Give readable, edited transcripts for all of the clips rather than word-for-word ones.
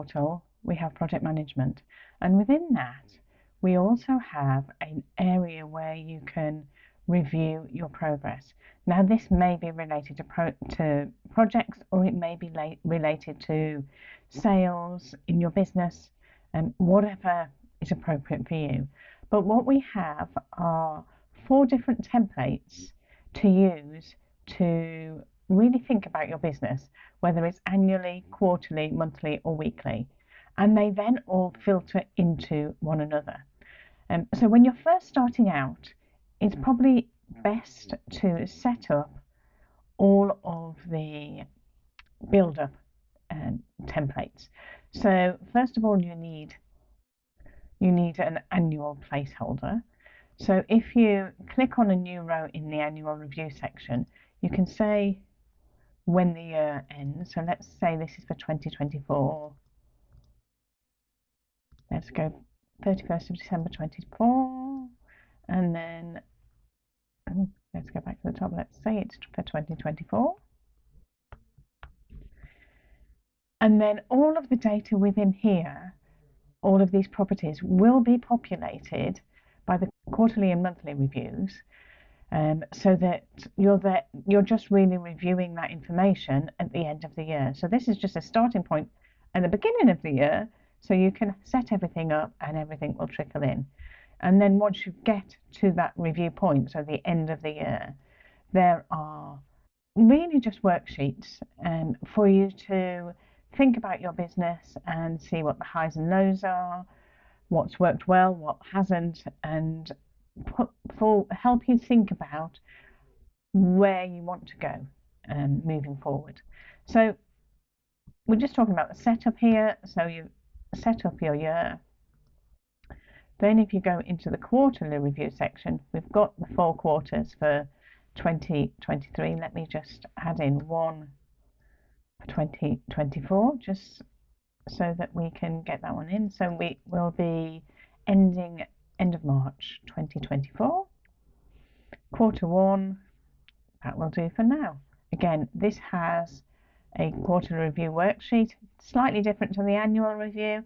portal, we have project management, and within that, we also have an area where you can review your progress. Now, this may be related to projects, or it may be related to sales in your business, and whatever is appropriate for you. But what we have are 4 different templates to use to really think about your business, whether it's annually, quarterly, monthly, or weekly. And they then all filter into one another. So when you're first starting out, it's probably best to set up all of the build-up templates. So first of all, you need an annual placeholder. So if you click on a new row in the annual review section, you can say when the year ends. So let's say this is for 2024. Let's go 31st of December 24, and then let's go back to the top. Let's say it's for 2024. And then all of the data within here, all of these properties will be populated by the quarterly and monthly reviews, so that you're just really reviewing that information at the end of the year. So this is just a starting point at the beginning of the year, so you can set everything up and everything will trickle in. And then once you get to that review point, so the end of the year, there are really just worksheets for you to think about your business and see what the highs and lows are, what's worked well, what hasn't, and help you think about where you want to go moving forward. So we're just talking about the setup here. So you set up your year. Then if you go into the quarterly review section, we've got the 4 quarters for 2023. Let me just add in one for 2024, just so that we can get that one in. So we will be ending end of March 2024. Quarter 1, that will do for now. Again, this has a quarterly review worksheet, slightly different to the annual review.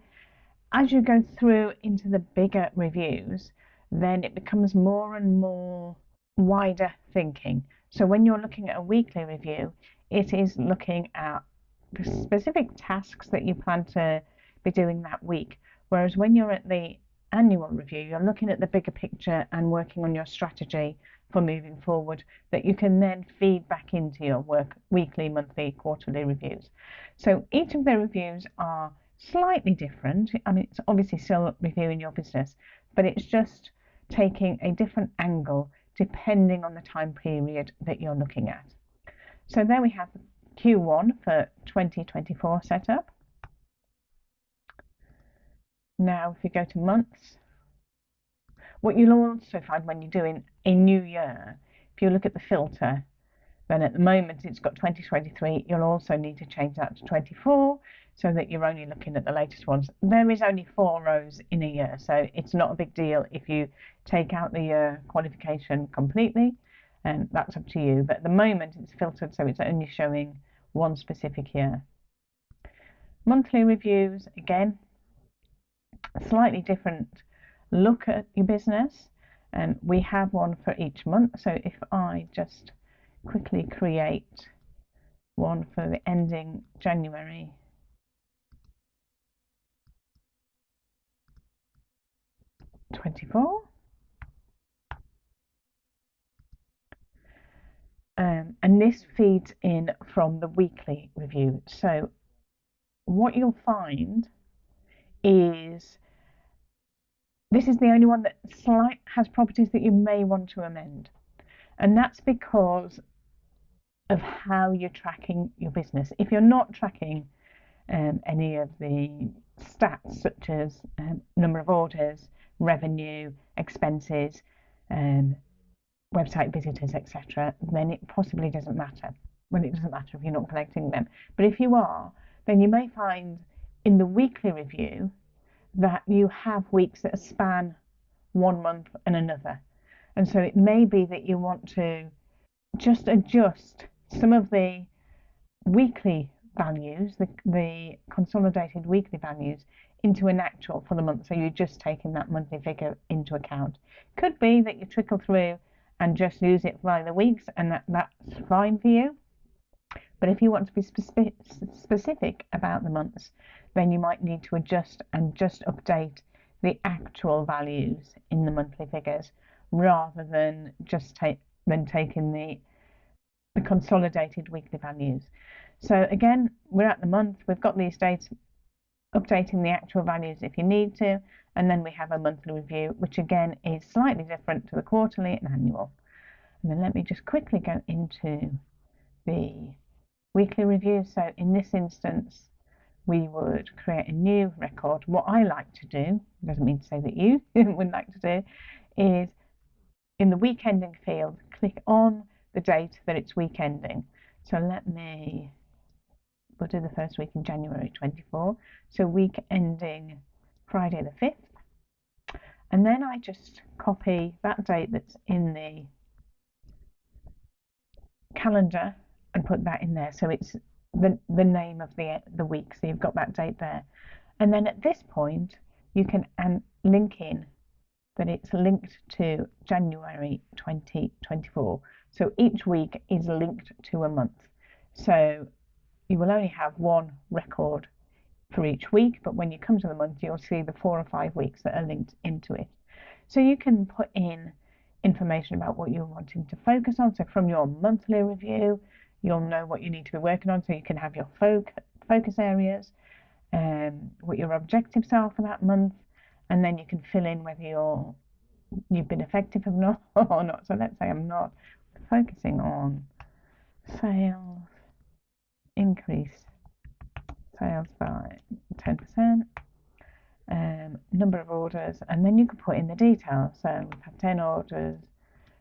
As you go through into the bigger reviews, then it becomes more and more wider thinking. So when you're looking at a weekly review, it is looking at the specific tasks that you plan to be doing that week. Whereas when you're at the annual review, you're looking at the bigger picture and working on your strategy for moving forward, that you can then feed back into your weekly, monthly, quarterly reviews. So each of the reviews are slightly different. I mean, it's obviously still reviewing your business, but it's just taking a different angle depending on the time period that you're looking at. So there we have Q1 for 2024 setup. Now, if you go to months, what you'll also find when you're doing a new year, if you look at the filter, then at the moment it's got 2023. You'll also need to change that to 24, so that you're only looking at the latest ones. There is only 4 rows in a year, so it's not a big deal if you take out the year qualification completely, and that's up to you. But at the moment it's filtered, so it's only showing one specific year. Monthly reviews, again, a slightly different look at your business, and we have one for each month. So if I just quickly create one for the ending January 24, and this feeds in from the weekly review. So what you'll find is this is the only one that has properties that you may want to amend, and that's because of how you're tracking your business. If you're not tracking any of the stats such as number of orders, revenue, expenses, website visitors, etc., then it possibly doesn't matter. Well, it doesn't matter if you're not collecting them. But if you are, then you may find in the weekly review that you have weeks that span one month and another. And so it may be that you want to just adjust some of the weekly values, the consolidated weekly values, into an actual for the month. So you're just taking that monthly figure into account. Could be that you trickle through and just use it by the weeks, and that's fine for you. But if you want to be specific about the months, then you might need to adjust and just update the actual values in the monthly figures, rather than just taking the consolidated weekly values. So again, we're at the month, we've got these dates, updating the actual values if you need to, and then we have a monthly review, which again is slightly different to the quarterly and annual. And then let me just quickly go into the weekly review. So in this instance, we would create a new record. What I like to do, doesn't mean to say that you would like to do, is in the week ending field, click on the date that it's week ending. So we'll do the first week in January 24. So week ending Friday the 5th. And then I just copy that date that's in the calendar and put that in there. So it's the name of the week. So you've got that date there. And then at this point, you can link in that it's linked to January 2024. So each week is linked to a month. So you will only have one record for each week, but when you come to the month, you'll see the 4 or 5 weeks that are linked into it. So you can put in information about what you're wanting to focus on. So from your monthly review, you'll know what you need to be working on. So you can have your focus areas, what your objectives are for that month, and then you can fill in whether you've been effective or not. So let's say I'm not focusing on sales, increase sales by 10%, number of orders, and then you can put in the details. So we've had 10 orders,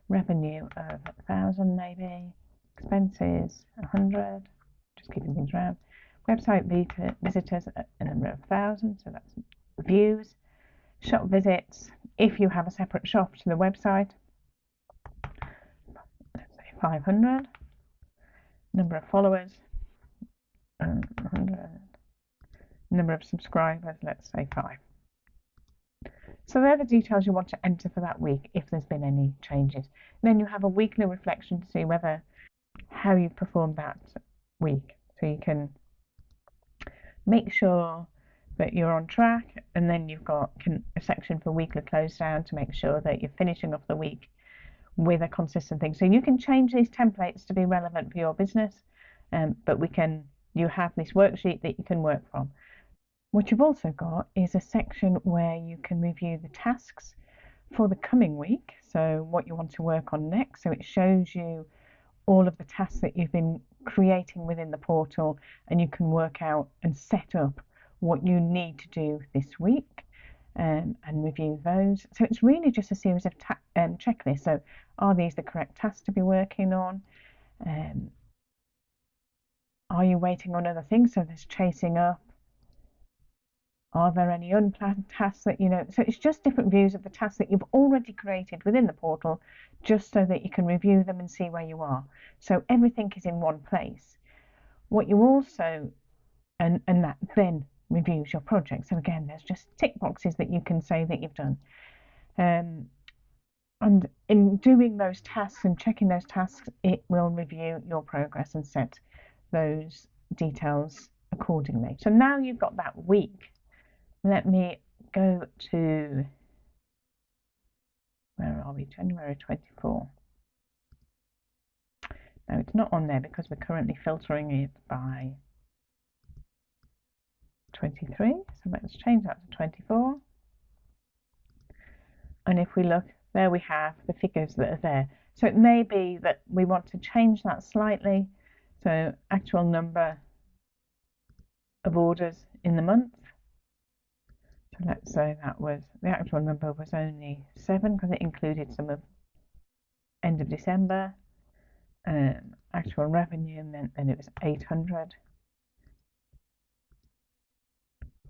revenue of 1,000 maybe, expenses 100, just keeping things round, website visitors a number of 1,000, so that's views, shop visits, if you have a separate shop to the website, let's say 500, number of followers 100, number of subscribers, let's say 5. So they're the details you want to enter for that week if there's been any changes. Then you have a weekly reflection to see how you've performed that week. So you can make sure that you're on track, and then you've got a section for weekly close down to make sure that you're finishing off the week with a consistent thing. So you can change these templates to be relevant for your business, but you have this worksheet that you can work from. What you've also got is a section where you can review the tasks for the coming week, so what you want to work on next. So it shows you all of the tasks that you've been creating within the portal, and you can work out and set up what you need to do this week, and review those. So it's really just a series of checklists. So are these the correct tasks to be working on? Are you waiting on other things? So there's chasing up. Are there any unplanned tasks that so it's just different views of the tasks that you've already created within the portal, just so that you can review them and see where you are. So everything is in one place. What you also, and that then reviews your project. So again, there's just tick boxes that you can say that you've done. And in doing those tasks and checking those tasks, it will review your progress and set those details accordingly. So now you've got that week. Let me go to, where are we? January 24. Now it's not on there because we're currently filtering it by 23. So let's change that to 24. And if we look, there we have the figures that are there. So it may be that we want to change that slightly. So actual number of orders in the month. So let's say the actual number was only 7 because it included some of end of December. Actual revenue, and then it was 800.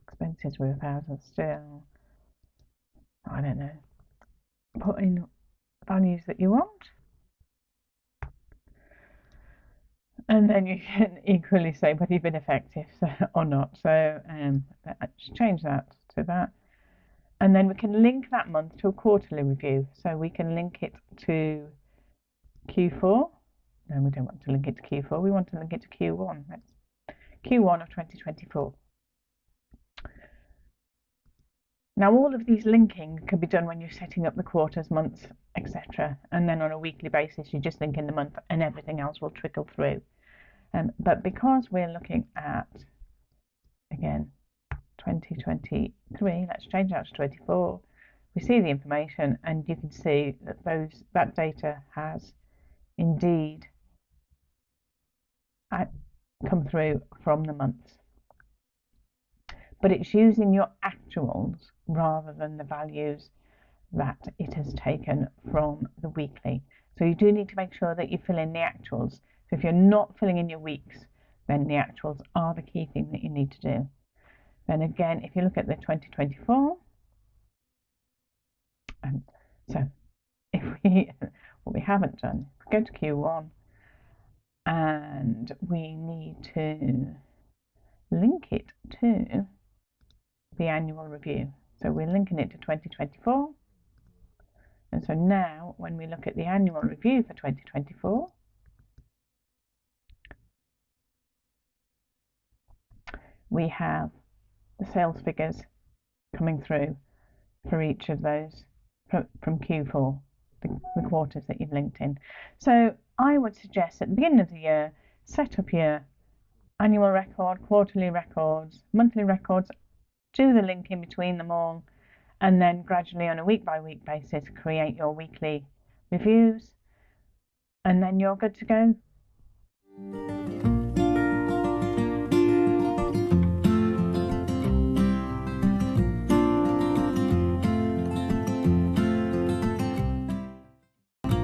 Expenses were 1,000 still. I don't know. Put in values that you want. And then you can equally say whether you've been effective or not. So let's change that to that. And then we can link that month to a quarterly review. So we can link it to Q4. No, we don't want to link it to Q4. We want to link it to Q1. That's Q1 of 2024. Now, all of these linking can be done when you're setting up the quarters, months, etc. And then on a weekly basis, you just link in the month and everything else will trickle through. But because we're looking at, again, 2023, let's change that to 24. We see the information and you can see that that data has indeed come through from the months. But it's using your actuals rather than the values that it has taken from the weekly. So you do need to make sure that you fill in the actuals. So if you're not filling in your weeks, then the actuals are the key thing that you need to do. Then again, if you look at the 2024, so if what we haven't done, go to Q1 and we need to link it to the annual review. So we're linking it to 2024. And so now when we look at the annual review for 2024, we have the sales figures coming through for each of those from Q4, the quarters that you've linked in. So I would suggest at the beginning of the year, set up your annual record, quarterly records, monthly records, do the link in between them all, and then gradually on a week by week basis create your weekly reviews, and then you're good to go.